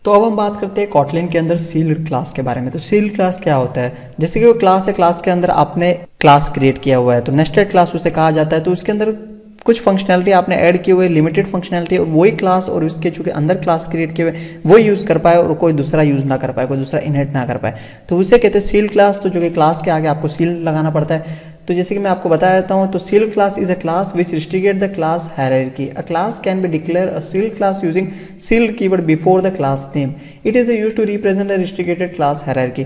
तो अब हम बात करते हैं कॉटलिन के अंदर सील्ड क्लास के बारे में। तो सील्ड क्लास क्या होता है? जैसे कि वो क्लास है, क्लास के अंदर आपने क्लास क्रिएट किया हुआ है तो नेस्टेड क्लास उसे कहा जाता है। तो उसके अंदर कुछ फंक्शनैलिटी आपने ऐड की हुई है, लिमिटेड फंक्शनैलिटी, और वही क्लास और उसके चूंकि अंदर क्लास क्रिएट किए हुए वो यूज़ कर पाए और कोई दूसरा यूज़ ना कर पाए, कोई दूसरा इनहेरिट ना कर पाए, तो उसे कहते हैं सील्ड क्लास। तो जो कि क्लास के आगे आपको सील्ड लगाना पड़ता है। तो जैसे कि मैं आपको बता देता हूँ, तो sealed class is a class which restrict the class hierarchy. A class can be declare a sealed class using sealed keyword before the class name. It is used to represent a restricted class hierarchy.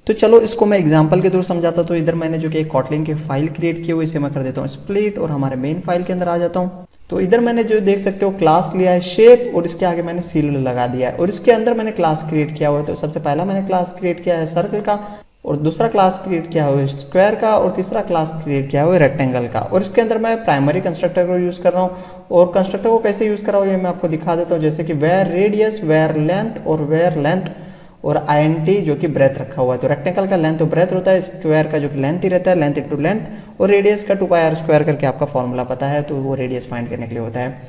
तो चलो इसको मैं example के through समझाता। तो इधर मैंने जो कि एक कॉटलिन की फाइल क्रिएट की हुई, इसे मैं कर देता हूँ स्प्लिट और हमारे मेन फाइल के अंदर आ जाता हूँ। तो इधर मैंने जो देख सकते हो क्लास लिया है शेप और इसके आगे मैंने सील्ड लगा दिया है और इसके अंदर मैंने क्लास क्रिएट किया हुआ है। तो सबसे पहला मैंने क्लास क्रिएट किया है सर्कल का, और दूसरा क्लास क्रिएट किया हुआ है स्क्वायर का, और तीसरा क्लास क्रिएट किया हुआ है रेक्टेंगल का। और इसके अंदर मैं प्राइमरी कंस्ट्रक्टर को यूज़ कर रहा हूँ, और कंस्ट्रक्टर को कैसे यूज़ कर रहा हूँ ये मैं आपको दिखा देता हूँ। जैसे कि वेयर रेडियस, वेयर लेंथ और वेयर लेंथ, और INT जो कि ब्रेथ रखा हुआ है। तो रेक्टेंगल का लेंथ तो ब्रेथ होता है, स्क्वायर का जो कि लेंथ ही रहता है, लेंथ इंटू लेंथ, और रेडियस का 2πr² करके आपका फॉर्मूला पता है, तो वो रेडियस फाइंड करने के लिए होता है।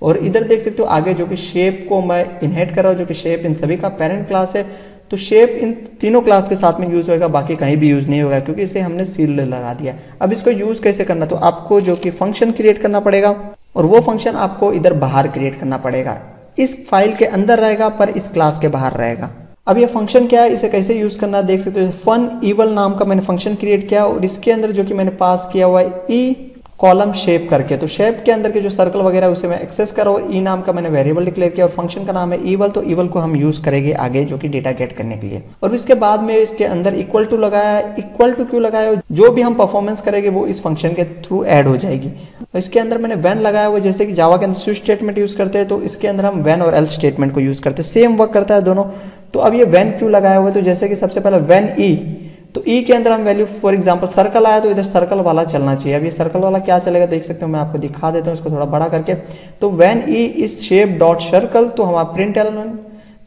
और इधर देख सकते हो आगे जो कि शेप को मैं इनहेरिट कर रहा हूँ, जो कि शेप इन सभी का पेरेंट क्लास है। तो शेप इन तीनों क्लास के साथ में यूज़ होगा, बाकी कहीं भी यूज़ नहीं होगा क्योंकि इसे हमने सील्ड लगा दिया। अब इसको यूज़ कैसे करना, तो आपको जो कि फंक्शन क्रिएट करना पड़ेगा, और वो फंक्शन आपको इधर बाहर क्रिएट करना पड़ेगा। इस फाइल के अंदर रहेगा पर इस क्लास के बाहर रहेगा। अब ये फंक्शन क्या है, इसे कैसे यूज़ करना देख सकते हो। फन इवल नाम का मैंने फंक्शन क्रिएट किया और इसके अंदर जो कि मैंने पास किया हुआ है ई कॉलम शेप करके। तो शेप के अंदर के जो सर्कल वगैरह उसे मैं एक्सेस कर रहा हूँ। ई नाम का मैंने वेरिएबल डिक्लेयर किया और फंक्शन का नाम है इवल। तो इवल को हम यूज़ करेंगे आगे जो कि डेटा गेट करने के लिए। और इसके बाद में इसके अंदर इक्वल टू लगाया है। इक्वल टू क्यों लगाया है, जो भी हम परफॉर्मेंस करेंगे वो इस फंक्शन के थ्रू ऐड हो जाएगी। और इसके अंदर मैंने व्हेन लगाया हुआ, जैसे कि जावा के अंदर स्विच स्टेटमेंट यूज़ करते हैं तो इसके अंदर हम व्हेन और एल्स स्टेटमेंट को यूज़ करते हैं, सेम वर्क करता है दोनों। तो अब ये व्हेन क्यों लगाया हुआ है, तो जैसे कि सबसे पहले व्हेन ई, तो ई के अंदर हम वैल्यू फॉर एग्जांपल सर्कल आया तो इधर सर्कल वाला चलना चाहिए। अब ये सर्कल वाला क्या चलेगा देख सकते हो, मैं आपको दिखा देता हूँ इसको थोड़ा बड़ा करके। तो when E is shape dot circle, तो हमारा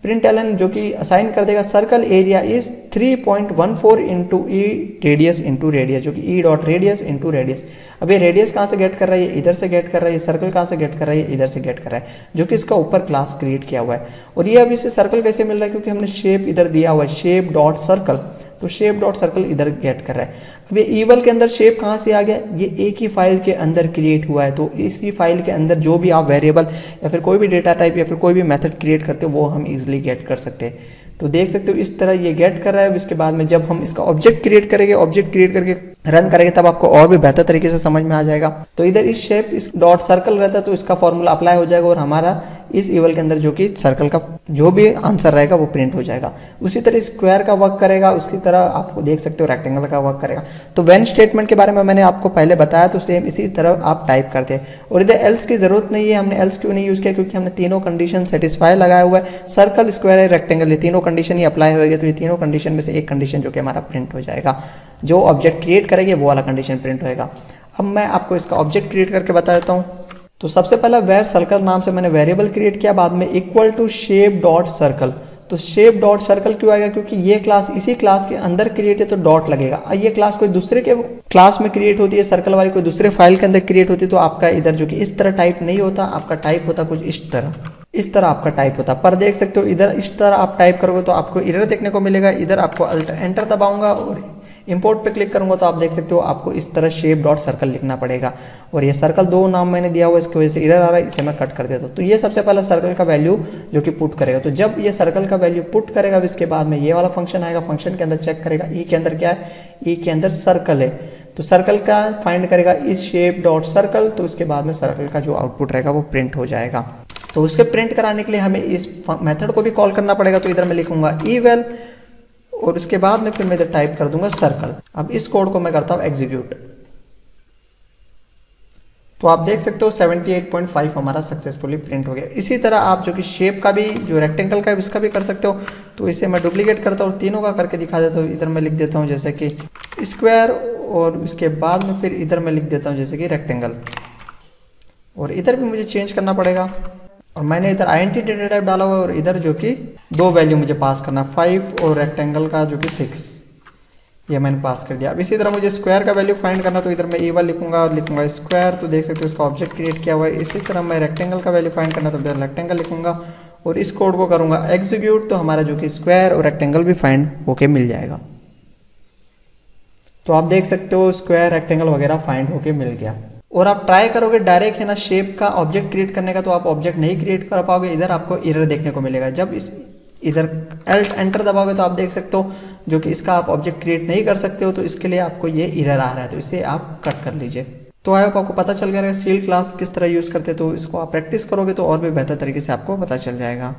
प्रिंट एलन जो कि असाइन कर देगा circle area is 3.14 into E radius into radius, जो कि E dot radius into radius. अब ये रेडियस कहाँ से गेट कर रहा है, इधर से गेट कर रहा है। सर्कल कहाँ से गेट कर रहा है, इधर से गेट कर रहा है, जो कि इसका ऊपर क्लास क्रिएट किया हुआ है। और ये अब इसे सर्कल कैसे मिल रहा है, क्योंकि हमने शेप इधर दिया हुआ है शेप डॉट सर्कल, तो शेप डॉट सर्कल इधर गेट कर रहा है। अब ये इवल के अंदर शेप कहाँ से आ गया, ये एक ही फाइल के अंदर क्रिएट हुआ है। तो इसी फाइल के अंदर जो भी आप वेरिएबल या फिर कोई भी डेटा टाइप या फिर कोई भी मेथड क्रिएट करते हो वो हम इजीली गेट कर सकते हैं। तो देख सकते हो इस तरह ये गेट कर रहा है। इसके बाद में जब हम इसका ऑब्जेक्ट क्रिएट करेंगे, ऑब्जेक्ट क्रिएट करके रन करेंगे तब आपको और भी बेहतर तरीके से समझ में आ जाएगा। तो इधर इस शेप इस डॉट सर्कल रहता है तो इसका फॉर्मूला अप्लाई हो जाएगा और हमारा इस इवल के अंदर जो कि सर्कल का जो भी आंसर रहेगा वो प्रिंट हो जाएगा। उसी तरह स्क्वायर का वर्क करेगा, उसकी तरह आपको देख सकते हो रेक्टेंगल का वर्क करेगा। तो व्हेन स्टेटमेंट के बारे में मैंने आपको पहले बताया, तो सेम इसी तरह आप टाइप करते हैं। और इधर एल्स की जरूरत नहीं है, हमने एल्स क्यों नहीं यूज़ किया, क्योंकि हमने तीनों कंडीशन सेटिस्फाई लगाया हुआ है। सर्कल, स्क्वायर, रेक्टेंगल, ये तीनों कंडीशन ही अप्लाई होगी। तो ये तीनों कंडीशन में से एक कंडीशन जो कि हमारा प्रिंट हो जाएगा, जो ऑब्जेक्ट क्रिएट करेंगे वो वाला कंडीशन प्रिंट होएगा। अब मैं आपको इसका ऑब्जेक्ट क्रिएट करके बता देता हूँ। तो सबसे पहला वेयर सर्कल नाम से मैंने वेरिएबल क्रिएट किया, बाद में equal to shape dot circle. तो शेप डॉट सर्कल क्यों आएगा, क्योंकि ये क्लास इसी क्लास के अंदर क्रिएट है तो डॉट लगेगा। ये क्लास कोई दूसरे के क्लास में क्रिएट होती है, सर्कल वाली कोई दूसरे फाइल के अंदर क्रिएट होती है, तो आपका इधर जो कि इस तरह टाइप नहीं होता, आपका टाइप होता कुछ इस तरह आपका टाइप होता। पर देख सकते हो इधर इस तरह आप टाइप करोगे तो आपको एरर देखने को मिलेगा। इधर आपको एंटर दबाऊंगा और इंपोर्ट पे क्लिक करूंगा तो आप देख सकते हो आपको इस तरह शेप डॉट सर्कल लिखना पड़ेगा। और ये सर्कल दो नाम मैंने दिया हुआ, इसकी वजह से एरर आ रहा है, इसे मैं कट कर देता हूँ। तो ये सबसे पहला सर्कल का वैल्यू जो कि पुट करेगा। तो जब ये सर्कल का वैल्यू पुट करेगा, इसके बाद में ये वाला फंक्शन आएगा, फंक्शन के अंदर चेक करेगा ई के अंदर क्या है, ई के अंदर सर्कल है, तो सर्कल का फाइंड करेगा इस शेप डॉट सर्कल। तो उसके बाद में सर्कल का जो आउटपुट रहेगा वो प्रिंट हो जाएगा। तो उसके प्रिंट कराने के लिए हमें इस मेथड को भी कॉल करना पड़ेगा। तो इधर मैं लिखूंगा इवेल और उसके बाद में फिर मैं इधर टाइप कर दूंगा सर्कल। अब इस कोड को मैं करता हूं एग्जीक्यूट। तो आप देख सकते हो 78.5 हमारा सक्सेसफुली प्रिंट हो गया। इसी तरह आप जो कि शेप का भी, जो रेक्टेंगल का है इसका भी कर सकते हो। तो इसे मैं डुप्लीकेट करता हूँ और तीनों का करके दिखा देता हूँ। इधर मैं लिख देता हूँ जैसे कि स्क्वायर और उसके बाद में फिर इधर मैं लिख देता हूँ जैसे कि रेक्टेंगल। और इधर भी मुझे चेंज करना पड़ेगा और मैंने इधर INT डेटा टाइप डाला हुआ है और इधर जो कि दो वैल्यू मुझे पास करना 5 और रेक्टेंगल का जो कि 6, ये मैंने पास कर दिया। अब इसी तरह मुझे स्क्वायर का वैल्यू फाइंड करना, तो इधर मैं इवल लिखूंगा और लिखूंगा स्क्वायर। तो देख सकते हो इसका ऑब्जेक्ट क्रिएट किया हुआ है। इसी तरह मैं रेक्टेंगल का वैल्यू फाइंड करना, तो इधर रेक्टेंगल लिखूंगा और इस कोड को करूँगा एग्जीक्यूट, तो हमारा जो कि स्क्वायर और रेक्टेंगल भी फाइंड होके मिल जाएगा। तो आप देख सकते हो स्क्वायर रेक्टेंगल वगैरह फाइंड होके मिल गया। और आप ट्राई करोगे डायरेक्ट है ना शेप का ऑब्जेक्ट क्रिएट करने का, तो आप ऑब्जेक्ट नहीं क्रिएट कर पाओगे, इधर आपको एरर देखने को मिलेगा। जब इधर Alt एंटर दबाओगे तो आप देख सकते हो जो कि इसका आप ऑब्जेक्ट क्रिएट नहीं कर सकते हो, तो इसके लिए आपको ये एरर आ रहा है, तो इसे आप कट कर लीजिए। तो आई होप आपको पता चल गया सील क्लास किस तरह यूज़ करते हैं, तो इसको आप प्रैक्टिस करोगे तो और भी बेहतर तरीके से आपको पता चल जाएगा।